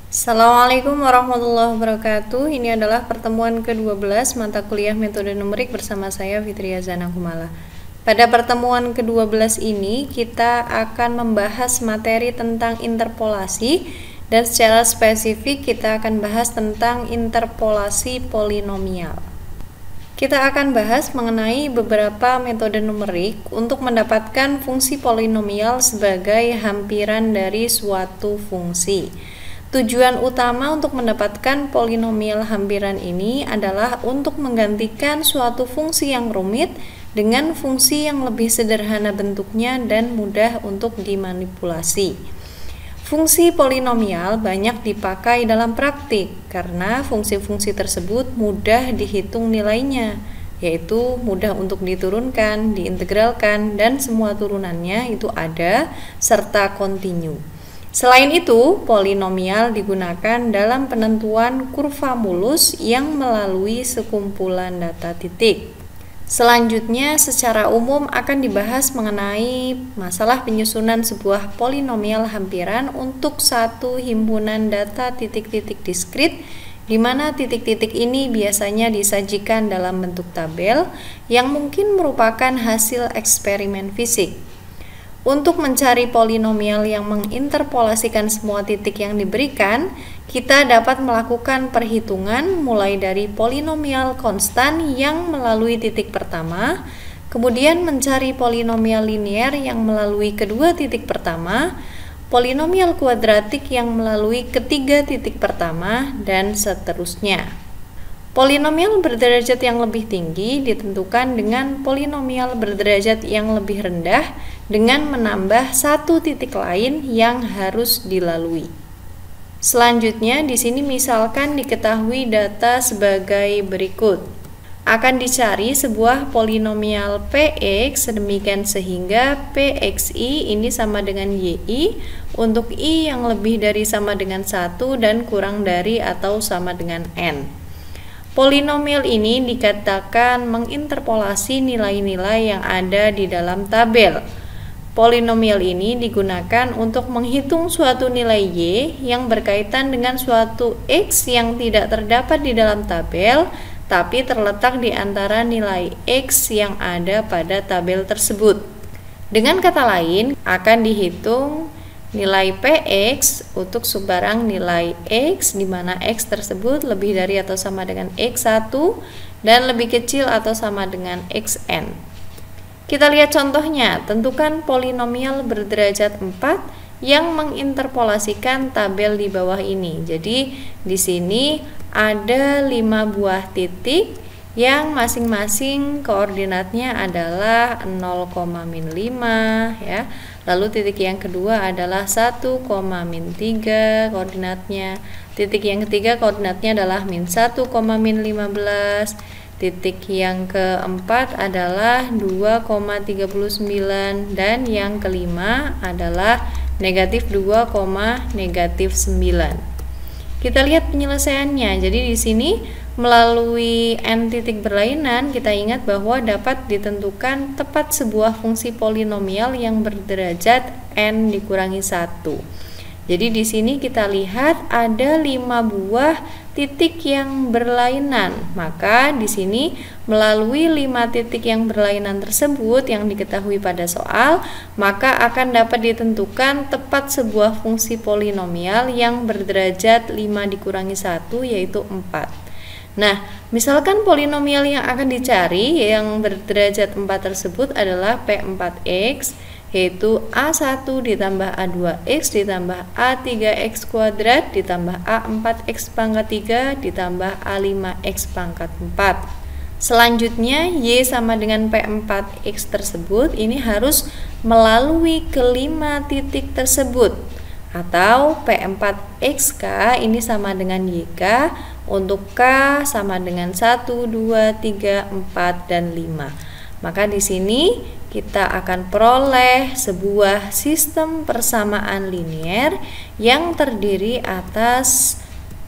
Assalamualaikum warahmatullahi wabarakatuh. Ini adalah pertemuan ke-12 mata kuliah metode numerik bersama saya Fitria Zana Kumala. Pada pertemuan ke-12 ini kita akan membahas materi tentang interpolasi dan secara spesifik kita akan bahas tentang interpolasi polinomial. Kita akan bahas mengenai beberapa metode numerik untuk mendapatkan fungsi polinomial sebagai hampiran dari suatu fungsi. Tujuan utama untuk mendapatkan polinomial hampiran ini adalah untuk menggantikan suatu fungsi yang rumit dengan fungsi yang lebih sederhana bentuknya dan mudah untuk dimanipulasi. Fungsi polinomial banyak dipakai dalam praktik karena fungsi-fungsi tersebut mudah dihitung nilainya, yaitu mudah untuk diturunkan, diintegralkan, dan semua turunannya itu ada serta kontinu. Selain itu, polinomial digunakan dalam penentuan kurva mulus yang melalui sekumpulan data titik. Selanjutnya, secara umum akan dibahas mengenai masalah penyusunan sebuah polinomial hampiran untuk satu himpunan data titik-titik diskrit, di mana titik-titik ini biasanya disajikan dalam bentuk tabel yang mungkin merupakan hasil eksperimen fisik. Untuk mencari polinomial yang menginterpolasikan semua titik yang diberikan, kita dapat melakukan perhitungan mulai dari polinomial konstan yang melalui titik pertama, kemudian mencari polinomial linier yang melalui kedua titik pertama, polinomial kuadratik yang melalui ketiga titik pertama, dan seterusnya. Polinomial berderajat yang lebih tinggi ditentukan dengan polinomial berderajat yang lebih rendah dengan menambah satu titik lain yang harus dilalui. Selanjutnya, di sini misalkan diketahui data sebagai berikut. Akan dicari sebuah polinomial Px sedemikian sehingga Pxi ini sama dengan yi untuk i yang lebih dari sama dengan 1 dan kurang dari atau sama dengan n. Polinomial ini dikatakan menginterpolasi nilai-nilai yang ada di dalam tabel. Polinomial ini digunakan untuk menghitung suatu nilai y yang berkaitan dengan suatu x yang tidak terdapat di dalam tabel, tapi terletak di antara nilai x yang ada pada tabel tersebut. Dengan kata lain, akan dihitung nilai Px untuk sebarang nilai x di mana x tersebut lebih dari atau sama dengan x1 dan lebih kecil atau sama dengan xn. Kita lihat contohnya, tentukan polinomial berderajat 4 yang menginterpolasikan tabel di bawah ini. Jadi di sini ada 5 buah titik yang masing-masing koordinatnya adalah 0,-5 ya. Lalu titik yang kedua adalah 1,-3 koordinatnya. Titik yang ketiga koordinatnya adalah -1,-15. Titik yang keempat adalah 2,39 dan yang kelima adalah -2,-9. Kita lihat penyelesaiannya. Jadi di sini melalui n titik berlainan, kita ingat bahwa dapat ditentukan tepat sebuah fungsi polinomial yang berderajat n dikurangi 1. Jadi di sini kita lihat ada 5 buah titik yang berlainan. Maka di sini melalui 5 titik yang berlainan tersebut yang diketahui pada soal, maka akan dapat ditentukan tepat sebuah fungsi polinomial yang berderajat 5 dikurangi 1 yaitu 4. Nah, misalkan polinomial yang akan dicari yang berderajat 4 tersebut adalah P4x, yaitu A1 ditambah A2x ditambah A3x kuadrat ditambah A4x pangkat 3 ditambah A5x pangkat 4. Selanjutnya, y sama dengan P4x tersebut ini harus melalui kelima titik tersebut, atau P4xk ini sama dengan yk untuk k sama dengan 1, 2, 3, 4, dan 5. Maka di sini kita akan peroleh sebuah sistem persamaan linier yang terdiri atas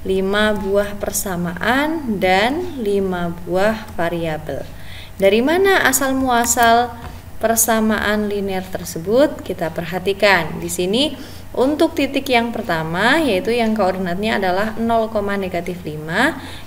5 buah persamaan dan 5 buah variabel. Dari mana asal muasal persamaan linier tersebut? Kita perhatikan. Di sini Untuk titik yang pertama, yaitu yang koordinatnya adalah 0,-5,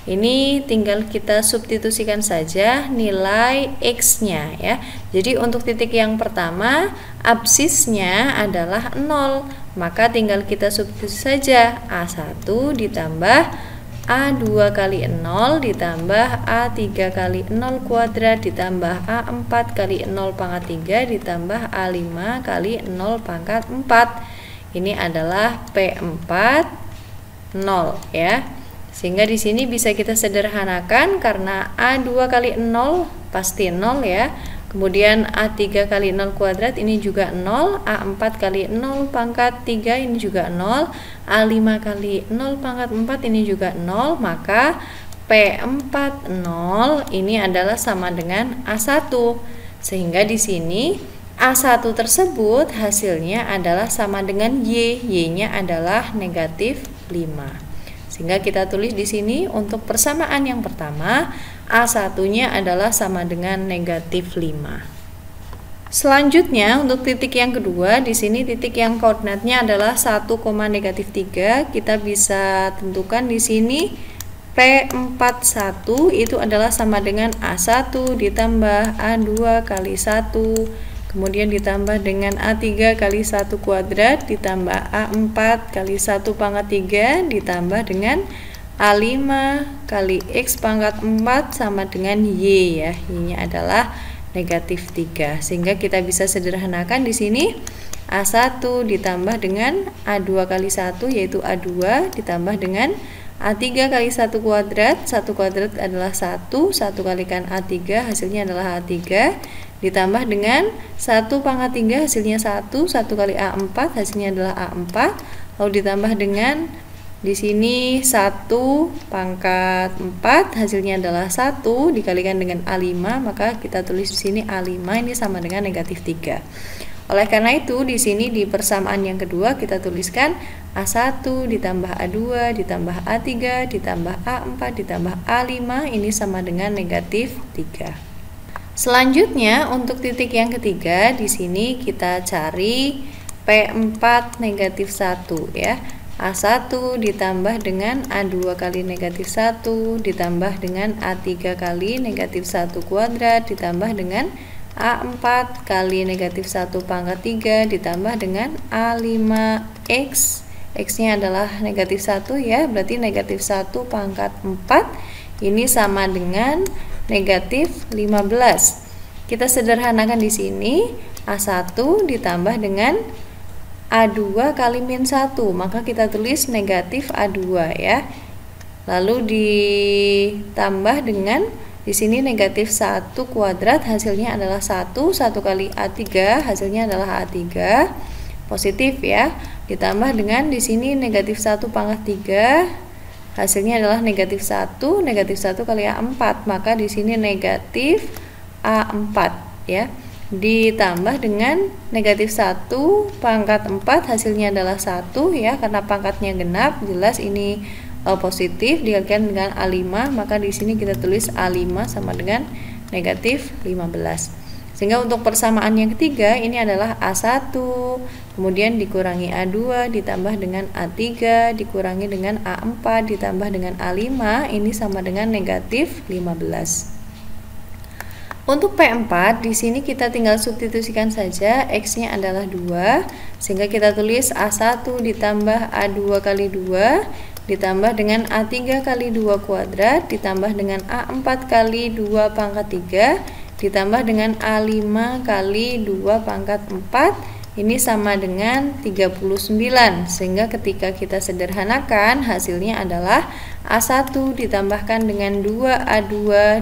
ini tinggal kita substitusikan saja nilai X-nya ya. Jadi untuk titik yang pertama, absisnya adalah 0, maka tinggal kita substitusi saja A1 ditambah A2 kali 0 ditambah A3 kali 0 kuadrat ditambah A4 kali 0 pangkat 3 ditambah A5 kali 0 pangkat 4. Ini adalah P4 0 ya. Sehingga di sini bisa kita sederhanakan karena A2 kali 0 pasti 0 ya. Kemudian A3 kali 0 kuadrat ini juga 0, A4 kali 0 pangkat 3 ini juga 0, A5 kali 0 pangkat 4 ini juga 0, maka P4 0 ini adalah sama dengan A1. Sehingga di sini A1 tersebut hasilnya adalah sama dengan Y, Y-nya adalah negatif 5. Sehingga kita tulis di sini untuk persamaan yang pertama, A1-nya adalah sama dengan negatif 5. Selanjutnya untuk titik yang kedua, di sini titik yang koordinatnya adalah 1, -3. Kita bisa tentukan di sini P41 itu adalah sama dengan A1 ditambah A2 kali 1. Kemudian ditambah dengan A3 kali 1 kuadrat ditambah A4 kali 1 pangkat 3 ditambah dengan A5 kali X pangkat 4 sama dengan Y ya. Y-nya adalah negatif 3. Sehingga kita bisa sederhanakan di sini A1 ditambah dengan A2 kali 1 yaitu A2 ditambah dengan A3 kali 1 kuadrat, 1 kuadrat adalah 1 kalikan A3 hasilnya adalah A3 ditambah dengan 1 pangkat 3 hasilnya 1 kali A4 hasilnya adalah A4, lalu ditambah dengan di sini 1 pangkat 4 hasilnya adalah 1 dikalikan dengan A5, maka kita tulis di sini A5 ini sama dengan negatif 3. Oleh karena itu di sini di persamaan yang kedua kita tuliskan A1 ditambah A2 ditambah A3 ditambah A4 ditambah A5 ini sama dengan negatif 3. Selanjutnya untuk titik yang ketiga di sini kita cari P4 negatif 1 ya. A1 ditambah dengan A2 kali negatif 1 ditambah dengan A3 kali negatif 1 kuadrat ditambah dengan A4 kali negatif 1 pangkat 3 ditambah dengan A5X. X-nya adalah negatif 1 ya, berarti negatif 1 pangkat 4 ini sama dengan negatif 15. Kita sederhanakan di sini A1 ditambah dengan A2 kali min 1, maka kita tulis negatif A2 ya. Lalu ditambah dengan di sini negatif 1 kuadrat hasilnya adalah 1 kali A3 hasilnya adalah A3 positif ya. Ditambah dengan di sini negatif 1 pangkat 3 hasilnya adalah negatif 1 kali A4, maka di sini negatif A4 ya. Ditambah dengan negatif 1 pangkat 4 hasilnya adalah 1 ya, karena pangkatnya genap jelas ini positif dikalikan dengan A5, maka di sini kita tulis A5 sama dengan negatif 15. Sehingga untuk persamaan yang ketiga ini adalah A1 kemudian dikurangi A2 ditambah dengan A3 dikurangi dengan A4 ditambah dengan A5 ini sama dengan negatif 15. Untuk P4 di sini kita tinggal substitusikan saja, X-nya adalah 2 sehingga kita tulis A1 ditambah A2 kali 2 ditambah dengan A3 kali 2 kuadrat ditambah dengan A4 kali 2 pangkat 3 ditambah dengan A5 kali 2 pangkat 4 ini sama dengan 39. Sehingga ketika kita sederhanakan hasilnya adalah A1 ditambahkan dengan 2A2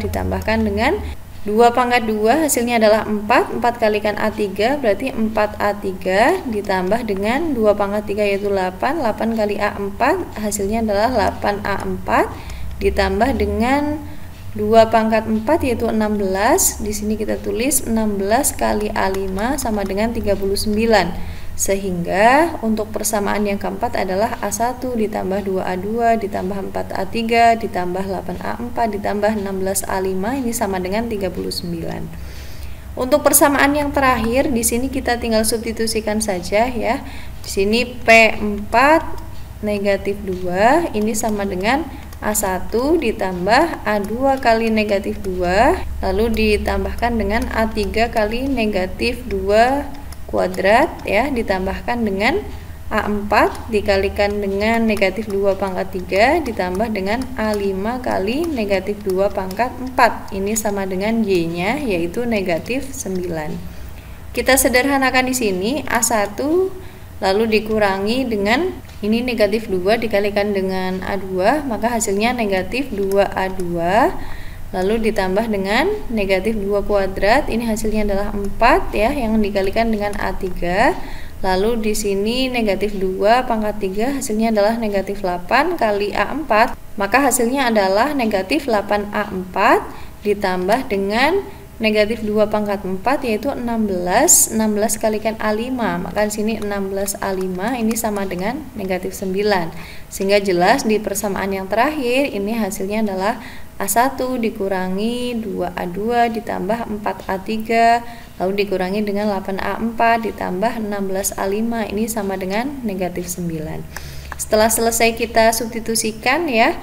ditambahkan dengan 2 pangkat 2 hasilnya adalah 4 kalikan A3 berarti 4A3 ditambah dengan 2 pangkat 3 yaitu 8 kali A4 hasilnya adalah 8A4 ditambah dengan 2 pangkat 4 yaitu 16. Di sini kita tulis 16 kali A5 sama dengan 39. Sehingga untuk persamaan yang keempat adalah A1 ditambah 2A2 ditambah 4A3 ditambah 8A4 ditambah 16A5 ini sama dengan 39. Untuk persamaan yang terakhir di sini kita tinggal substitusikan saja ya. Di sini P4 negatif 2 ini sama dengan A1 ditambah A2 kali negatif 2, lalu ditambahkan dengan A3 kali negatif 2 kuadrat ya, ditambahkan dengan A4 dikalikan dengan negatif 2 pangkat 3 ditambah dengan A5 kali negatif 2 pangkat 4. Ini sama dengan Y-nya yaitu negatif 9. Kita sederhanakan di sini A1 lalu dikurangi dengan ini negatif 2 dikalikan dengan A2, maka hasilnya negatif 2A2, lalu ditambah dengan negatif 2 kuadrat, ini hasilnya adalah 4 ya, yang dikalikan dengan A3, lalu di sini negatif 2 pangkat 3 hasilnya adalah negatif 8 kali A4, maka hasilnya adalah negatif 8A4 ditambah dengan negatif 2 pangkat 4 yaitu 16 kalikan A5, maka di sini 16A5 ini sama dengan negatif 9, sehingga jelas di persamaan yang terakhir ini hasilnya adalah A1 dikurangi 2A2 ditambah 4A3 lalu dikurangi dengan 8A4 ditambah 16A5 ini sama dengan negatif 9. Setelah selesai kita substitusikan ya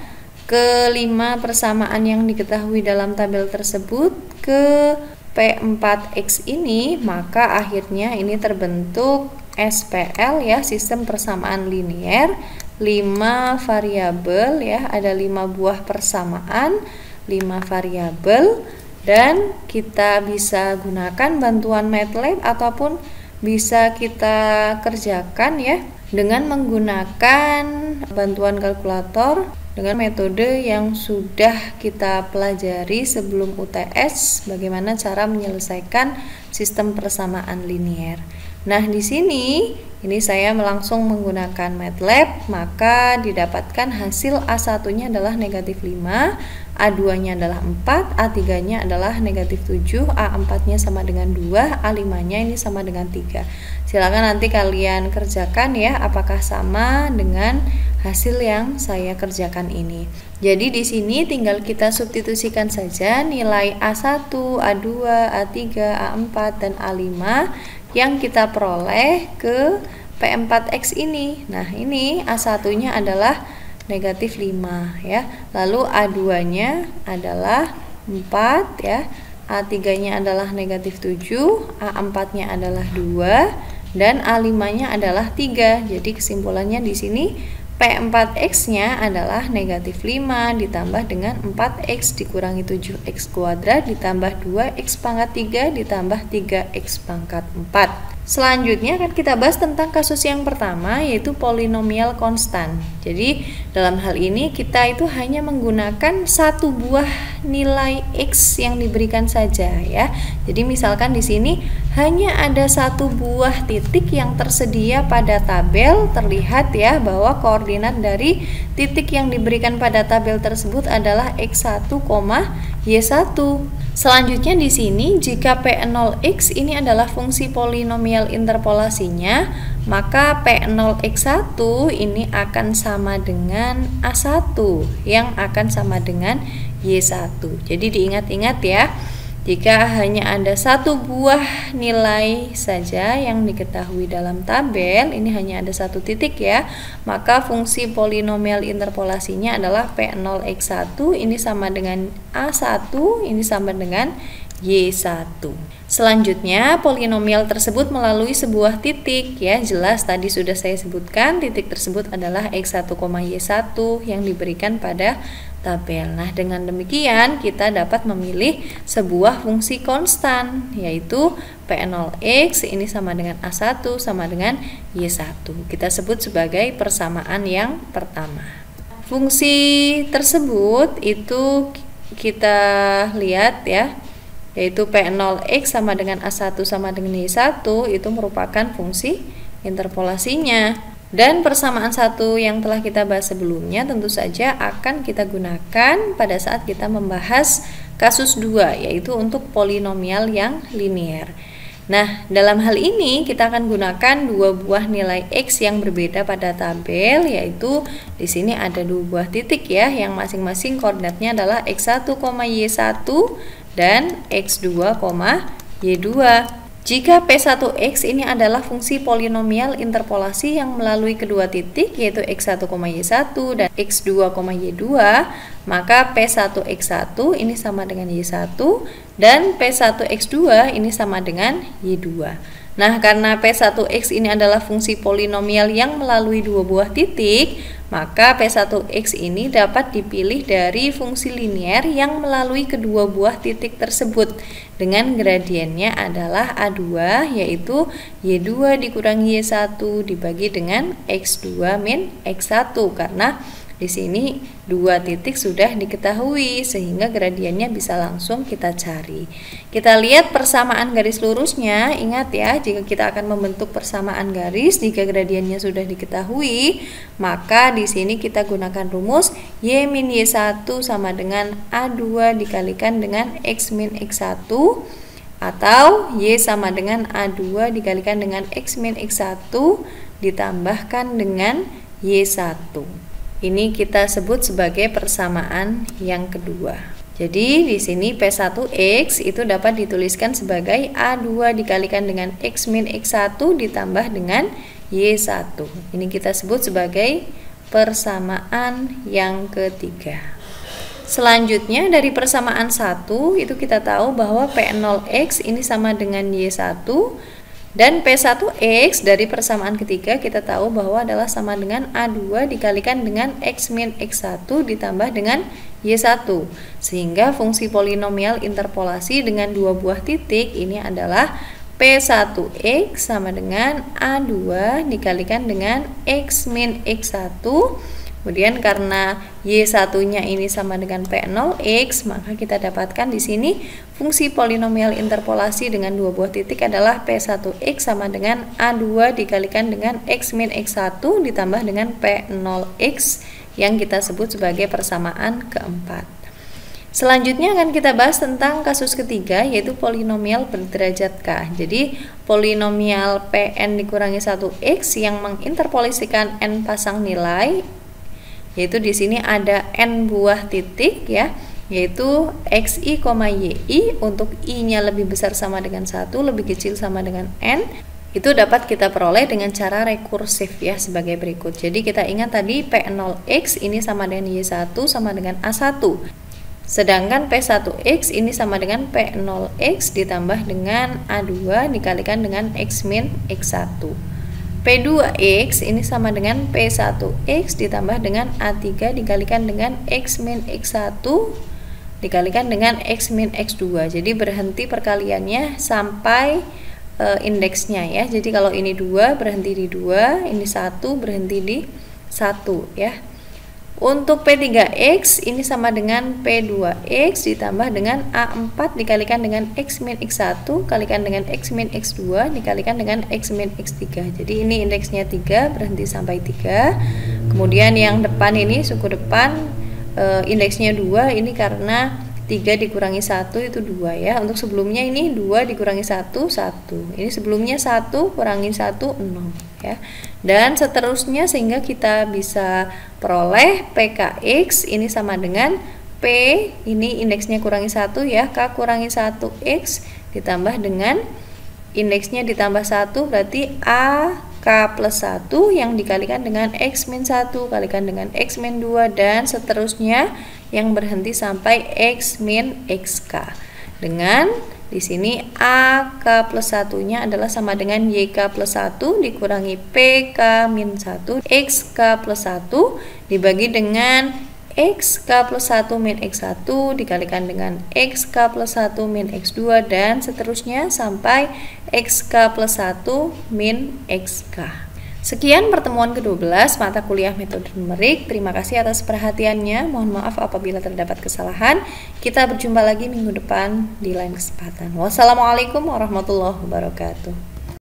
kelima persamaan yang diketahui dalam tabel tersebut ke P4X ini, maka akhirnya ini terbentuk SPL ya, sistem persamaan linier, 5 variabel ya, ada 5 buah persamaan, 5 variabel, dan kita bisa gunakan bantuan MATLAB ataupun bisa kita kerjakan ya dengan menggunakan bantuan kalkulator dengan metode yang sudah kita pelajari sebelum UTS, bagaimana cara menyelesaikan sistem persamaan linier. Nah, di sini ini saya langsung menggunakan MATLAB, maka didapatkan hasil A1-nya adalah negatif 5, A2-nya adalah 4, A3-nya adalah negatif 7, A4-nya sama dengan 2, A5-nya ini sama dengan 3. Silakan nanti kalian kerjakan ya, apakah sama dengan hasil yang saya kerjakan ini. Jadi di sini tinggal kita substitusikan saja nilai A1, A2, A3, A4, dan A5 yang kita peroleh ke P4X ini. Nah, ini A1-nya adalah negatif 5 ya. Lalu A2-nya adalah 4 ya. A3-nya adalah negatif 7, A4-nya adalah 2, dan A5-nya adalah 3. Jadi kesimpulannya di sini P4X-nya adalah negatif 5 ditambah dengan 4X dikurangi 7X kuadrat ditambah 2X pangkat 3 ditambah 3X pangkat 4. Selanjutnya akan kita bahas tentang kasus yang pertama, yaitu polinomial konstan. Jadi dalam hal ini kita itu hanya menggunakan satu buah nilai X yang diberikan saja ya. Jadi misalkan di sini hanya ada satu buah titik yang tersedia pada tabel, terlihat ya bahwa koordinat dari titik yang diberikan pada tabel tersebut adalah X1, Y1. Selanjutnya di sini jika P0x ini adalah fungsi polinomial interpolasinya, maka P0x1 ini akan sama dengan A1 yang akan sama dengan Y1. Jadi diingat-ingat ya, jika hanya ada satu buah nilai saja yang diketahui dalam tabel, ini hanya ada satu titik ya, maka fungsi polinomial interpolasinya adalah P0x1 ini sama dengan A1 ini sama dengan Y1. Selanjutnya polinomial tersebut melalui sebuah titik ya, jelas tadi sudah saya sebutkan titik tersebut adalah X1, Y1 yang diberikan pada tabel. Nah, dengan demikian kita dapat memilih sebuah fungsi konstan, yaitu P0x ini sama dengan A1 sama dengan Y1. Kita sebut sebagai persamaan yang pertama. Fungsi tersebut itu kita lihat ya, yaitu P0x sama dengan A1 sama dengan Y1 itu merupakan fungsi interpolasinya. Dan persamaan satu yang telah kita bahas sebelumnya tentu saja akan kita gunakan pada saat kita membahas kasus 2, yaitu untuk polinomial yang linier. Nah, dalam hal ini kita akan gunakan dua buah nilai X yang berbeda pada tabel, yaitu di sini ada dua buah titik ya, yang masing-masing koordinatnya adalah X1, Y1 dan X2, Y2. Jika P1X ini adalah fungsi polinomial interpolasi yang melalui kedua titik yaitu X1, Y1 dan X2, Y2, maka P1X1 ini sama dengan Y1 dan P1X2 ini sama dengan Y2. Nah, karena P1X ini adalah fungsi polinomial yang melalui dua buah titik, maka P1X ini dapat dipilih dari fungsi linear yang melalui kedua buah titik tersebut dengan gradiennya adalah A2, yaitu Y2 dikurangi Y1 dibagi dengan X2 min X1, karena di sini dua titik sudah diketahui sehingga gradiennya bisa langsung kita cari. Kita lihat persamaan garis lurusnya. Ingat ya, jika kita akan membentuk persamaan garis jika gradiennya sudah diketahui, maka di sini kita gunakan rumus Y min Y1 sama dengan A2 dikalikan dengan X min X1, atau Y sama dengan A2 dikalikan dengan X min X1 ditambahkan dengan Y1. Ini kita sebut sebagai persamaan yang kedua. Jadi di sini P1X itu dapat dituliskan sebagai A2 dikalikan dengan X min X1 ditambah dengan Y1. Ini kita sebut sebagai persamaan yang ketiga. Selanjutnya dari persamaan 1 itu kita tahu bahwa P0X ini sama dengan Y1. Dan P1X dari persamaan ketiga kita tahu bahwa adalah sama dengan A2 dikalikan dengan X min X1 ditambah dengan Y1. Sehingga fungsi polinomial interpolasi dengan dua buah titik ini adalah P1X sama dengan A2 dikalikan dengan X min X1. Kemudian karena Y1-nya ini sama dengan P0X, maka kita dapatkan di sini fungsi polinomial interpolasi dengan dua buah titik adalah P1X sama dengan A2 dikalikan dengan X min X1 ditambah dengan P0X yang kita sebut sebagai persamaan keempat. Selanjutnya akan kita bahas tentang kasus ketiga, yaitu polinomial berderajat K. Jadi polinomial Pn dikurangi 1X yang menginterpolisikan n pasang nilai, yaitu di sini ada n buah titik ya, yaitu xi, yi untuk i-nya lebih besar sama dengan 1, lebih kecil sama dengan n. Itu dapat kita peroleh dengan cara rekursif ya, sebagai berikut. Jadi kita ingat tadi P0x ini sama dengan Y1 sama dengan A1. Sedangkan P1x ini sama dengan P0x ditambah dengan A2 dikalikan dengan X min X1. P2x ini sama dengan P1x ditambah dengan A3 dikalikan dengan X min X1 dikalikan dengan X min X2. Jadi berhenti perkaliannya sampai indeksnya ya. Jadi kalau ini 2 berhenti di 2, ini 1 berhenti di 1 ya. Untuk P3x ini sama dengan P2x ditambah dengan A4 dikalikan dengan X min X1 kalikan dengan X min X2 dikalikan dengan X min X3. Jadi ini indeksnya 3 berhenti sampai 3. Kemudian yang depan ini suku depan indeksnya 2, ini karena 3 dikurangi 1 itu 2 ya. Untuk sebelumnya ini 2 dikurangi 1, 1. Ini sebelumnya 1 kurangi 1, 0 ya. Dan seterusnya sehingga kita bisa peroleh PKX ini sama dengan P, ini indeksnya kurangi 1 ya, K kurangi 1X ditambah dengan indeksnya ditambah 1, berarti A K plus 1 yang dikalikan dengan X min 1 kalikan dengan X min 2 dan seterusnya yang berhenti sampai X min XK. Dengan di sini AK plus 1-nya adalah sama dengan YK plus 1 dikurangi PK min 1 XK plus 1 dibagi dengan XK plus 1 min X1 dikalikan dengan XK plus 1 min X2 dan seterusnya sampai XK plus 1 min XK. Sekian pertemuan ke-12 mata kuliah metode numerik. Terima kasih atas perhatiannya. Mohon maaf apabila terdapat kesalahan. Kita berjumpa lagi minggu depan di lain kesempatan. Wassalamualaikum warahmatullahi wabarakatuh.